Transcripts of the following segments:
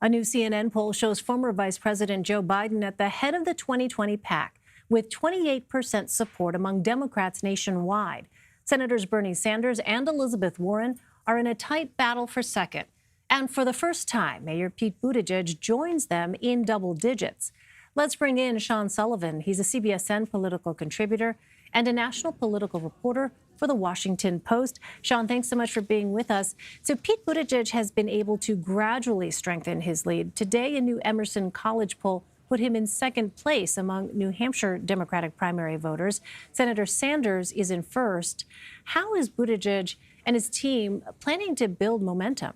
A new CNN poll shows former Vice President Joe Biden at the head of the 2020 pack, with 28% support among Democrats nationwide. Senators Bernie Sanders and Elizabeth Warren are in a tight battle for second. And for the first time, Mayor Pete Buttigieg joins them in double digits. Let's bring in Sean Sullivan. He's a CBSN political contributor and a national political reporter for the Washington Post. Sean, thanks so much for being with us. So Pete Buttigieg has been able to gradually strengthen his lead. Today, a new Emerson College poll put him in second place among New Hampshire Democratic primary voters. Senator Sanders is in first. How is Buttigieg and his team planning to build momentum?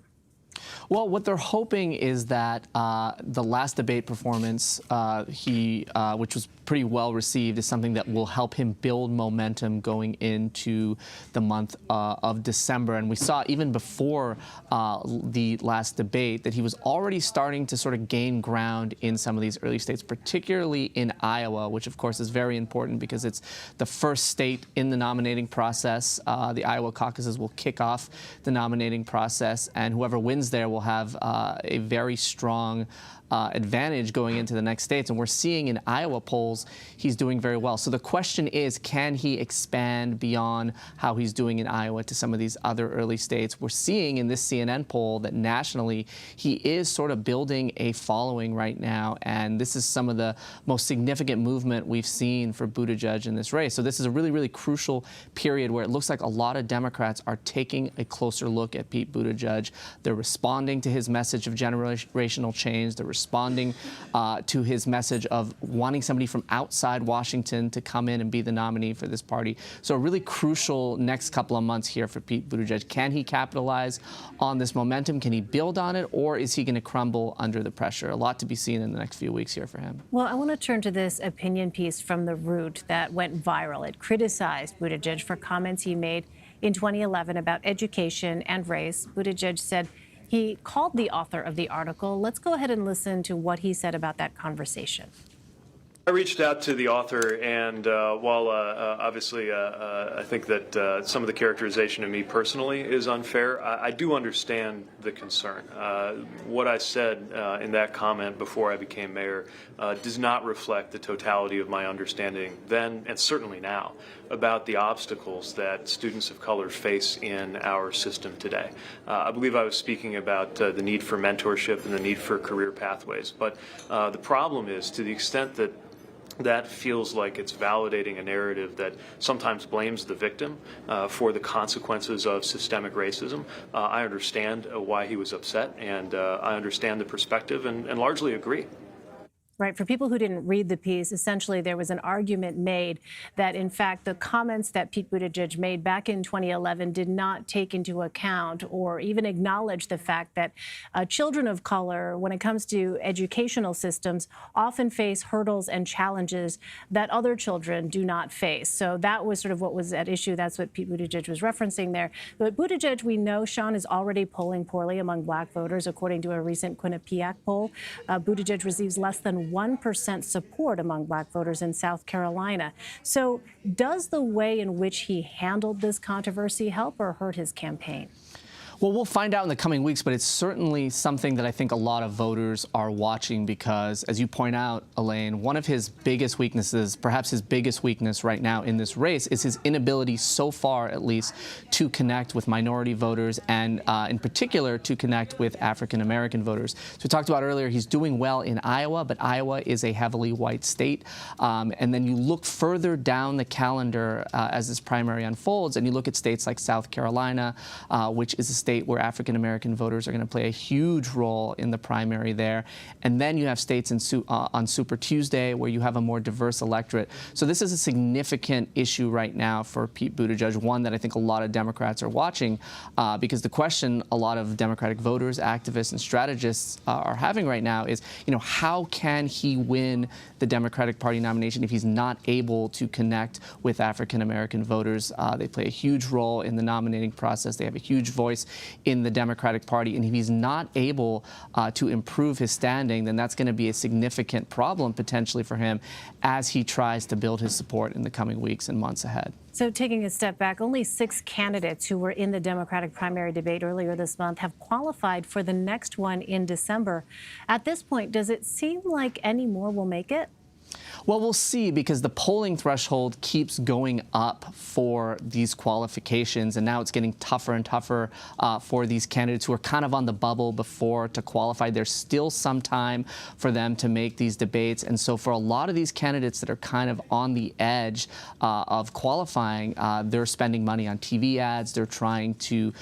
Well, what they're hoping is that the last debate performance, which was pretty well received, is something that will help him build momentum going into the month of December. And we saw even before the last debate that he was already starting to sort of gain ground in some of these early states, particularly in Iowa, which of course is very important because it's the first state in the nominating process. The Iowa caucuses will kick off the nominating process, and whoever wins there will have a very strong advantage going into the next states. And we're seeing in Iowa polls, he's doing very well. So the question is, can he expand beyond how he's doing in Iowa to some of these other early states? We're seeing in this CNN poll that nationally, he is sort of building a following right now. And this is some of the most significant movement we've seen for Buttigieg in this race. So this is a really, really crucial period where it looks like a lot of Democrats are taking a closer look at Pete Buttigieg. They're responding to his message of generational change. They're responding to his message of wanting somebody from outside Washington to come in and be the nominee for this party. So a really crucial next couple of months here for Pete Buttigieg. Can he capitalize on this momentum? Can he build on it? Or is he going to crumble under the pressure? A lot to be seen in the next few weeks here for him. Well, I want to turn to this opinion piece from The Root that went viral. It criticized Buttigieg for comments he made in 2011 about education and race. Buttigieg said he called the author of the article. Let's go ahead and listen to what he said about that conversation. I reached out to the author, and while obviously I think that some of the characterization of me personally is unfair, I do understand the concern. What I said in that comment before I became mayor does not reflect the totality of my understanding then and certainly now about the obstacles that students of color face in our system today. I believe I was speaking about the need for mentorship and the need for career pathways, but the problem is, to the extent that that feels like it's validating a narrative that sometimes blames the victim for the consequences of systemic racism. I understand why he was upset, and I understand the perspective and largely agree. Right. For people who didn't read the piece, essentially there was an argument made that, in fact, the comments that Pete Buttigieg made back in 2011 did not take into account or even acknowledge the fact that children of color, when it comes to educational systems, often face hurdles and challenges that other children do not face. So that was sort of what was at issue. That's what Pete Buttigieg was referencing there. But Buttigieg, we know, Sean, is already polling poorly among black voters, according to a recent Quinnipiac poll. Buttigieg receives less than 1% support among black voters in South Carolina. So does the way in which he handled this controversy help or hurt his campaign? Well, we'll find out in the coming weeks, but it's certainly something that I think a lot of voters are watching because, as you point out, Elaine, one of his biggest weaknesses, perhaps his biggest weakness right now in this race, is his inability so far, at least, to connect with minority voters and, in particular, to connect with African-American voters. So we talked about earlier, he's doing well in Iowa, but Iowa is a heavily white state. And then you look further down the calendar as this primary unfolds, and you look at states like South Carolina, which is a state where African-American voters are going to play a huge role in the primary there. And then you have states on Super Tuesday where you have a more diverse electorate. So this is a significant issue right now for Pete Buttigieg, one that I think a lot of Democrats are watching because the question a lot of Democratic voters, activists, and strategists are having right now is, how can he win the Democratic Party nomination if he's not able to connect with African-American voters? They play a huge role in the nominating process. They have a huge voice in the Democratic Party. And if he's not able to improve his standing, then that's going to be a significant problem potentially for him as he tries to build his support in the coming weeks and months ahead. So taking a step back, only 6 candidates who were in the Democratic primary debate earlier this month have qualified for the next one in December. At this point, does it seem like any more will make it? Well, we'll see, because the polling threshold keeps going up for these qualifications, and now it's getting tougher and tougher for these candidates who are kind of on the bubble before to qualify. There's still some time for them to make these debates, and so for a lot of these candidates that are kind of on the edge of qualifying, they're spending money on TV ads. They're trying to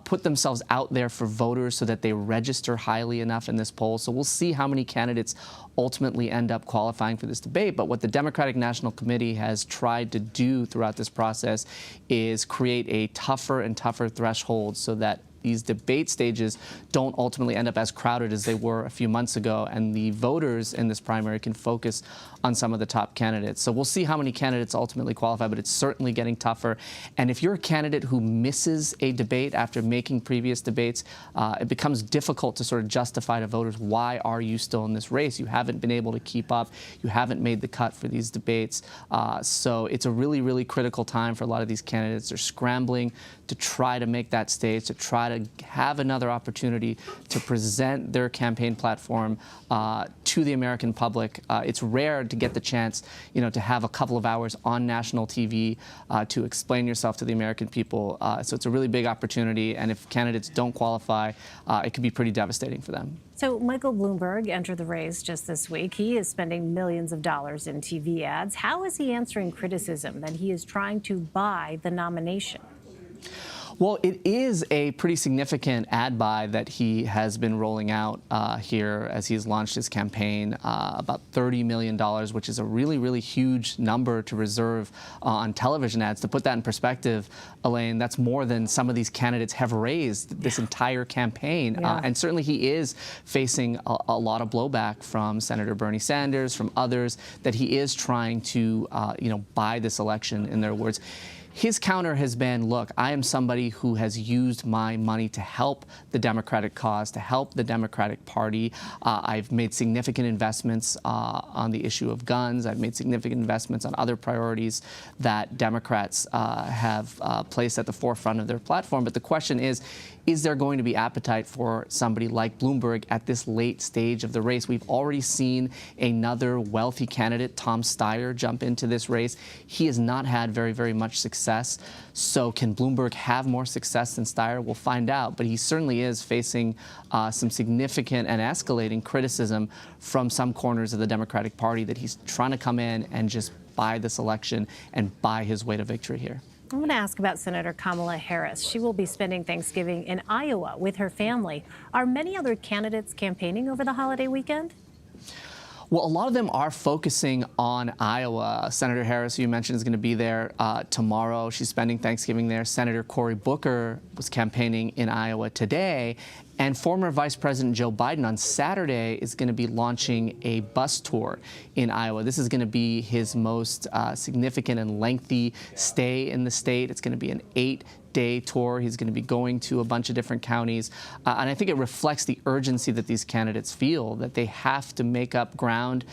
put themselves out there for voters so that they register highly enough in this poll. So we'll see how many candidates ultimately end up qualifying for this debate. But what the Democratic National Committee has tried to do throughout this process is create a tougher and tougher threshold so that these debate stages don't ultimately end up as crowded as they were a few months ago, and the voters in this primary can focus on some of the top candidates. So we'll see how many candidates ultimately qualify, but it's certainly getting tougher. And if you're a candidate who misses a debate after making previous debates, it becomes difficult to sort of justify to voters, why are you still in this race? You haven't been able to keep up. You haven't made the cut for these debates. So it's a really, really critical time for a lot of these candidates. They're scrambling to try to make that stage, to try to have another opportunity to present their campaign platform to the American public. It's rare to get the chance, to have a couple of hours on national TV to explain yourself to the American people. So it's a really big opportunity, and if candidates don't qualify, it could be pretty devastating for them. So Michael Bloomberg entered the race just this week. He is spending millions of dollars in TV ads. How is he answering criticism that he is trying to buy the nomination? Well, it is a pretty significant ad buy that he has been rolling out here as he's launched his campaign, about $30 million, which is a really, really huge number to reserve on television ads. To put that in perspective, Elaine, that's more than some of these candidates have raised this entire campaign. Yeah. And certainly he is facing a lot of blowback from Senator Bernie Sanders, from others, that he is trying to, buy this election, in their words. His counter has been, look, I am somebody who has used my money to help the Democratic cause, to help the Democratic Party. I've made significant investments on the issue of guns. I've made significant investments on other priorities that Democrats have placed at the forefront of their platform. But the question is there going to be appetite for somebody like Bloomberg at this late stage of the race? We've already seen another wealthy candidate, Tom Steyer, jump into this race. He has not had very, very much success. So can Bloomberg have more success than Steyer? We'll find out. But he certainly is facing some significant and escalating criticism from some corners of the Democratic Party that he's trying to come in and just buy this election and buy his way to victory here. I want to ask about Senator Kamala Harris. She will be spending Thanksgiving in Iowa with her family. Are many other candidates campaigning over the holiday weekend? Well, a lot of them are focusing on Iowa. Senator Harris, who you mentioned, is going to be there tomorrow. She's spending Thanksgiving there. Senator Cory Booker was campaigning in Iowa today. And former Vice President Joe Biden on Saturday is going to be launching a bus tour in Iowa. This is going to be his most significant and lengthy stay in the state. It's going to be an 8-day tour. He's going to be going to a bunch of different counties. And I think it reflects the urgency that these candidates feel, that they have to make up ground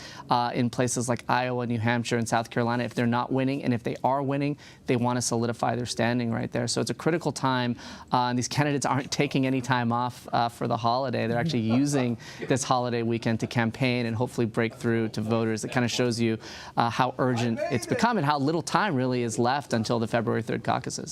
in places like Iowa, New Hampshire, and South Carolina if they're not winning. And if they are winning, they want to solidify their standing right there. So it's a critical time. And these candidates aren't taking any time off for the holiday. They're actually using this holiday weekend to campaign and hopefully break through to voters. It kind of shows you how urgent it's become and how little time really is left until the February 3rd caucuses.